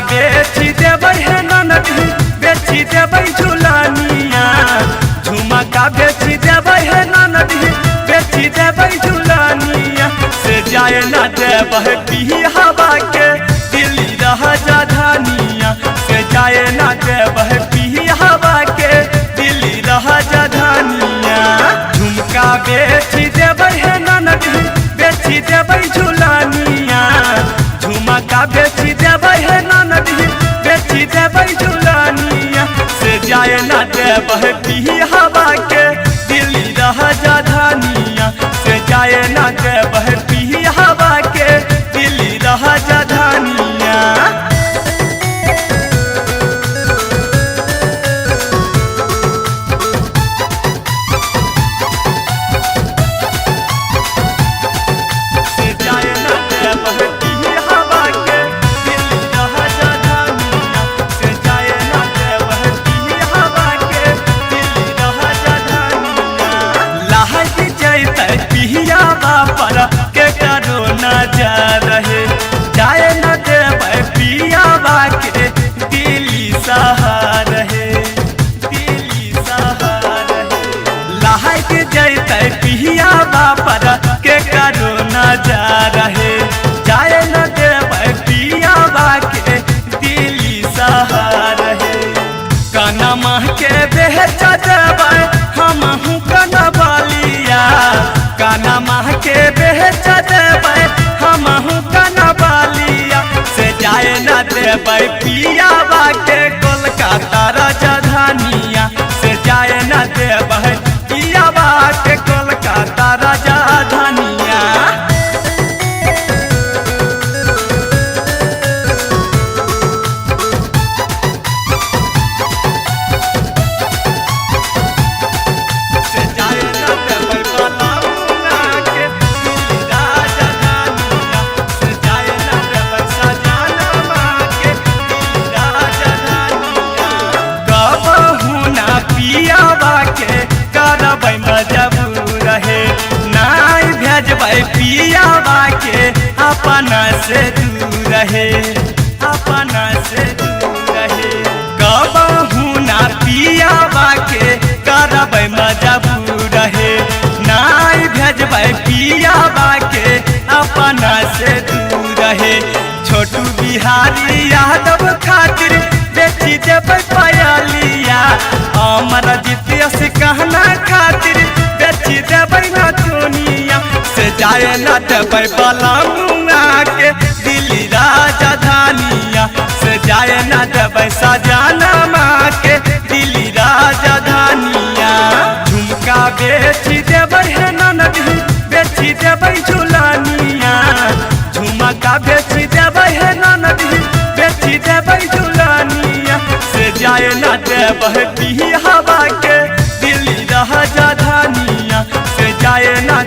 बेची देबै है ननदी बेची देबै झुलानिया झुमका बेची देबै है ननदी बेची देबै झुलानिया से जाए न देबै पियावा के दिल्ली राजा धानिया से जाए न देबै पियावा के दिल्ली राजा धानिया झुमका बेची देबै है ननदी बेची देबै झुलानिया झुमका बेची देबै है ननदी बेची देबै झुलानिया से जाए न देबै पियावा के दिल्ली राजा धानिया से जाए न देबै पियावा के दिल्ली राजा धानिया के करो न जा रहे जाए न देबै पियावा के दिल्ली सहार है दिल्ली सहार है लहक जैते पियावा पर के करो न जा रहे जाए न देबै पियावा के दिल्ली सहार है कनमा के बेच देबै हमहू कनबलिया कनमा के बेच देबै हमहू कनबलिया से जाए न देबै पियावा के कोलकाता राजधानिया से जाए न देबै पियावा के कोलकाता राजधानिया पियावा के करबै मजबूर है नाई भेजबै पियावा के अपना से दूर है अपना से दूर है कबहू ना पियावा के करबै मजबूर है नाई भेजबै पियावा के अपना से दूर है छोटू बिहारी यादव खातिर बेची देबै पायलिया अमर जितिया से कहना खातिर बेची देबै न दुनिया से जाए न देबै बलमुआ के दिल्ली राजधानिया से जाए न देबै सजनमा के दिल्ली राजधानिया झुमका बेची देबै है ननदी बेची देबै झुलानिया झुमका बेची देबै है ननदी बेची देबै झुलानिया से जाए न देबै पियावा के दिल्ली राजधानिया से जाए न